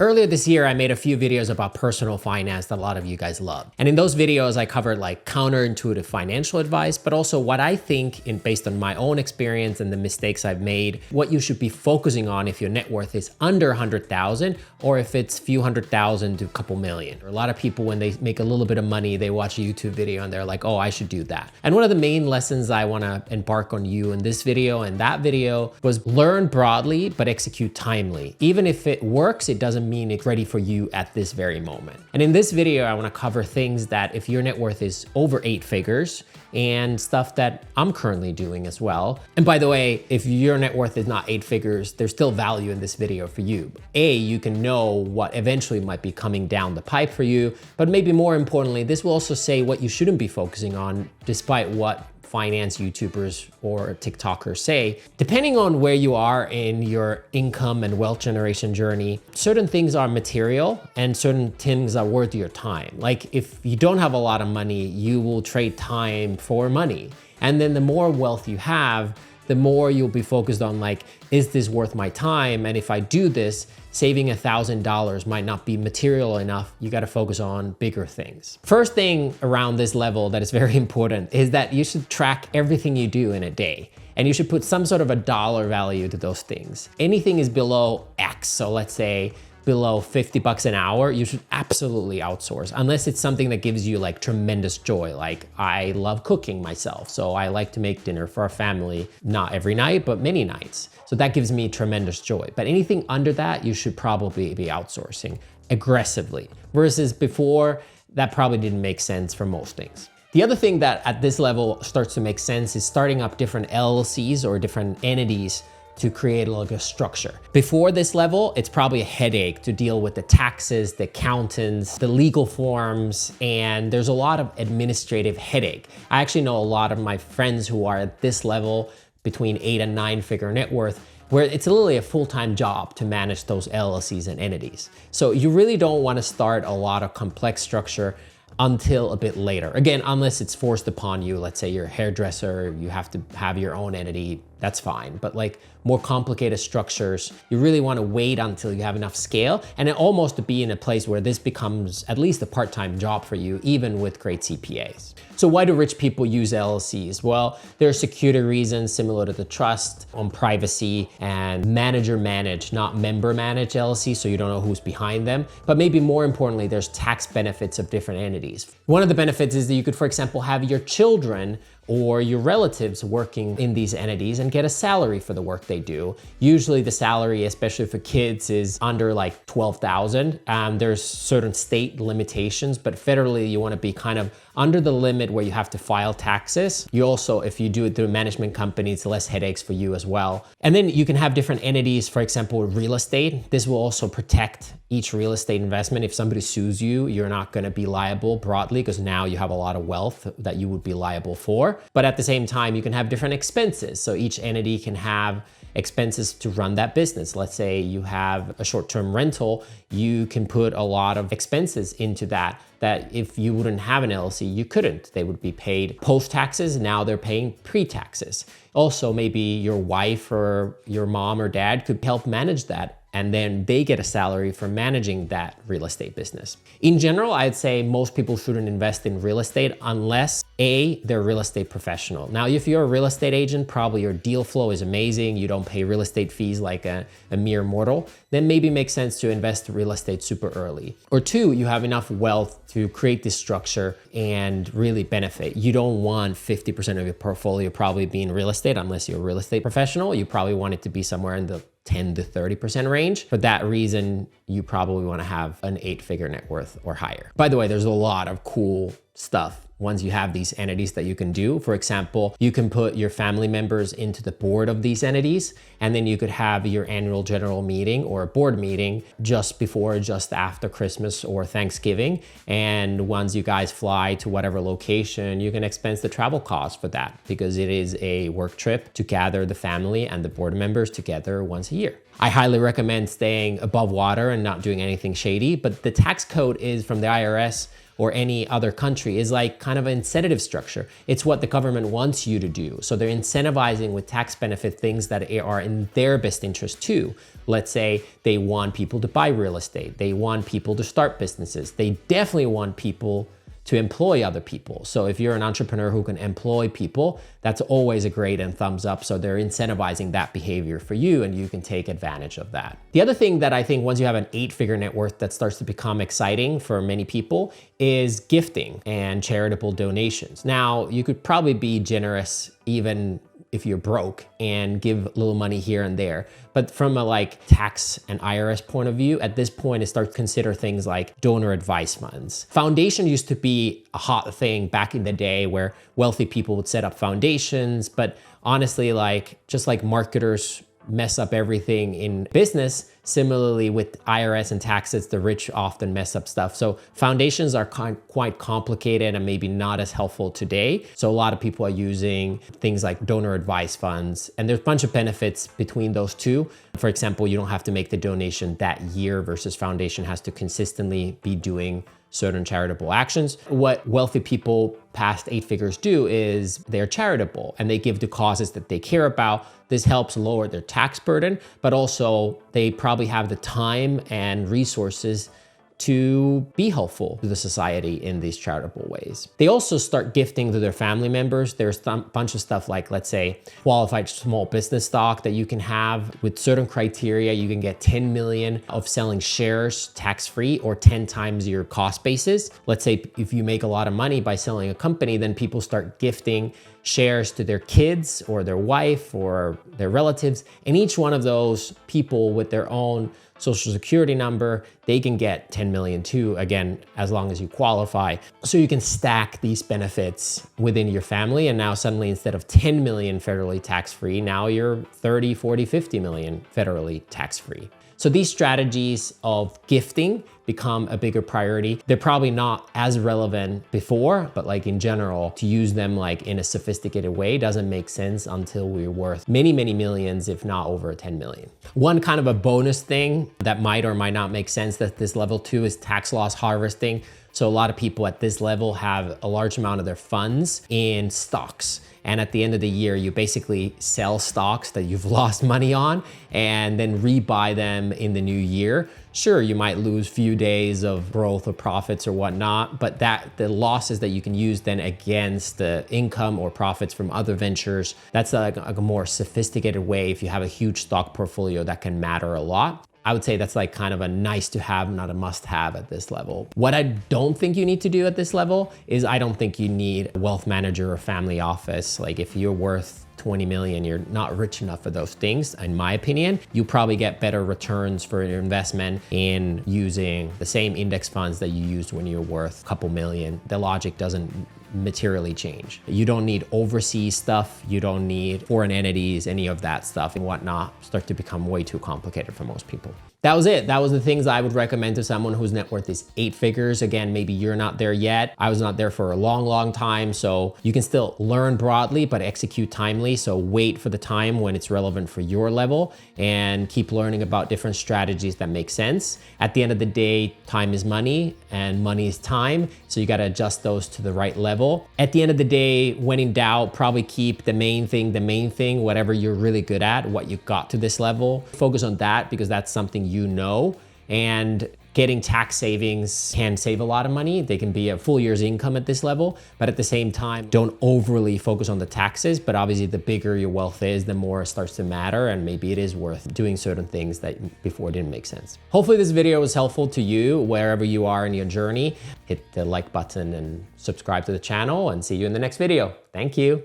Earlier this year, I made a few videos about personal finance that a lot of you guys love. And in those videos, I covered like counterintuitive financial advice, but also what I think based on my own experience and the mistakes I've made, what you should be focusing on if your net worth is under 100,000 or if it's few hundred thousand to a couple million. A lot of people, when they make a little bit of money, they watch a YouTube video and they're like, oh, I should do that. And one of the main lessons I wanna embark on you in this video and that video was learn broadly, but execute timely. Even if it works, it doesn't mean it's ready for you at this very moment. And in this video, I wanna cover things that if your net worth is over 8 figures and stuff that I'm currently doing as well. And by the way, if your net worth is not 8 figures, there's still value in this video for you. You can know what eventually might be coming down the pipe for you, but maybe more importantly, this will also say what you shouldn't be focusing on despite what finance YouTubers or TikTokers say. Depending on where you are in your income and wealth generation journey, certain things are material and certain things are worth your time. Like if you don't have a lot of money, you will trade time for money. And then the more wealth you have, the more you'll be focused on like, is this worth my time? And if I do this, saving $1,000 might not be material enough. You gotta focus on bigger things. First thing around this level that is very important is that you should track everything you do in a day. And you should put some sort of a dollar value to those things. Anything is below X, so let's say below 50 bucks an hour, you should absolutely outsource, unless it's something that gives you like tremendous joy. Like I love cooking myself, so I like to make dinner for our family, not every night, but many nights. So that gives me tremendous joy. But anything under that, you should probably be outsourcing aggressively. Versus before, that probably didn't make sense for most things. The other thing that at this level starts to make sense is starting up different LLCs or different entities to create like a structure. Before this level, it's probably a headache to deal with the taxes, the accountants, the legal forms, and there's a lot of administrative headache. I actually know a lot of my friends who are at this level between 8 and 9 figure net worth, where it's literally a full-time job to manage those LLCs and entities. So you really don't want to start a lot of complex structure until a bit later. Again, unless it's forced upon you, let's say you're a hairdresser, you have to have your own entity, that's fine. But like more complicated structures, you really want to wait until you have enough scale and it almost to be in a place where this becomes at least a part-time job for you, even with great CPAs. So why do rich people use LLCs? Well, there are security reasons similar to the trust on privacy and manager manage, not member manage LLC, so you don't know who's behind them. But maybe more importantly, there's tax benefits of different entities. One of the benefits is that you could, for example, have your children or your relatives working in these entities and get a salary for the work they do. Usually the salary, especially for kids, is under like 12,000. There's certain state limitations, but federally you want to be kind of under the limit where you have to file taxes. You also, if you do it through a management company, it's less headaches for you as well. And then you can have different entities, for example, real estate. This will also protect each real estate investment. If somebody sues you, you're not going to be liable broadly because now you have a lot of wealth that you would be liable for. But at the same time, you can have different expenses. So each entity can have expenses to run that business. Let's say you have a short-term rental, you can put a lot of expenses into that if you wouldn't have an LLC, you couldn't. They would be paid post-taxes, now they're paying pre-taxes. Also, maybe your wife or your mom or dad could help manage that, and then they get a salary for managing that real estate business. In general, I'd say most people shouldn't invest in real estate unless they're a real estate professional. Now, if you're a real estate agent, probably your deal flow is amazing, you don't pay real estate fees like a mere mortal, then maybe it makes sense to invest in real estate super early. Or 2, you have enough wealth to create this structure and really benefit. You don't want 50% of your portfolio probably being real estate unless you're a real estate professional. You probably want it to be somewhere in the 10 to 30% range. For that reason, you probably want to have an 8-figure net worth or higher. By the way, there's a lot of cool stuff once you have these entities that you can do. For example, you can put your family members into the board of these entities, and then you could have your annual general meeting or a board meeting just before, just after Christmas or Thanksgiving. And once you guys fly to whatever location, you can expense the travel costs for that because it is a work trip to gather the family and the board members together once a year. I highly recommend staying above water and not doing anything shady, but the tax code is from the IRS or any other country is like kind of an incentive structure. It's what the government wants you to do. So they're incentivizing with tax benefit things that are in their best interest too. Let's say they want people to buy real estate. They want people to start businesses. They definitely want people to employ other people. So if you're an entrepreneur who can employ people, that's always a great and thumbs up. So they're incentivizing that behavior for you and you can take advantage of that. The other thing that I think once you have an 8-figure net worth that starts to become exciting for many people is gifting and charitable donations. Now, you could probably be generous even if you're broke and give a little money here and there. But from a like tax and IRS point of view, at this point, it starts to consider things like donor advice funds. Foundation used to be a hot thing back in the day where wealthy people would set up foundations. But honestly, like just like marketers mess up everything in business, similarly with IRS and taxes, the rich often mess up stuff. So foundations are quite complicated and maybe not as helpful today. So a lot of people are using things like donor advice funds, and there's a bunch of benefits between those two. For example, you don't have to make the donation that year versus foundation has to consistently be doing certain charitable actions. What wealthy people past 8 figures do is they're charitable and they give to causes that they care about. This helps lower their tax burden, but also they probably have the time and resources to be helpful to the society in these charitable ways. They also start gifting to their family members. There's a bunch of stuff like, let's say, qualified small business stock that you can have with certain criteria. You can get 10 million of selling shares tax-free or 10 times your cost basis. Let's say if you make a lot of money by selling a company, then people start gifting shares to their kids or their wife or their relatives. And each one of those people with their own social security number, they can get 10 million too, again, as long as you qualify. So you can stack these benefits within your family. And now suddenly instead of 10 million federally tax-free, now you're 30, 40, 50 million federally tax-free. So these strategies of gifting become a bigger priority. They're probably not as relevant before, but like in general, to use them like in a sophisticated way doesn't make sense until we're worth many, many millions, if not over 10 million. One kind of a bonus thing that might or might not make sense at this level too is tax loss harvesting. So a lot of people at this level have a large amount of their funds in stocks. And at the end of the year, you basically sell stocks that you've lost money on and then rebuy them in the new year. Sure, you might lose a few days of growth or profits or whatnot, but the losses that you can use then against the income or profits from other ventures, that's like a more sophisticated way if you have a huge stock portfolio that can matter a lot. I would say that's like kind of a nice to have, not a must have at this level. What I don't think you need to do at this level is I don't think you need a wealth manager or family office. Like if you're worth 20 million, you're not rich enough for those things, in my opinion. You probably get better returns for your investment in using the same index funds that you used when you're worth a couple million. The logic doesn't materially change. You don't need overseas stuff. You don't need foreign entities, any of that stuff and whatnot start to become way too complicated for most people. That was it. That was the things I would recommend to someone whose net worth is 8 figures. Again, maybe you're not there yet. I was not there for a long, long time. So you can still learn broadly, but execute timely. So wait for the time when it's relevant for your level and keep learning about different strategies that make sense. At the end of the day, time is money and money is time. So you got to adjust those to the right level. At the end of the day, when in doubt, probably keep the main thing, whatever you're really good at, what you got to this level. Focus on that because that's something you know, and getting tax savings can save a lot of money. They can be a full year's income at this level, but at the same time, don't overly focus on the taxes. But obviously the bigger your wealth is, the more it starts to matter, and maybe it is worth doing certain things that before didn't make sense. Hopefully this video was helpful to you wherever you are in your journey. Hit the like button and subscribe to the channel, and see you in the next video. Thank you.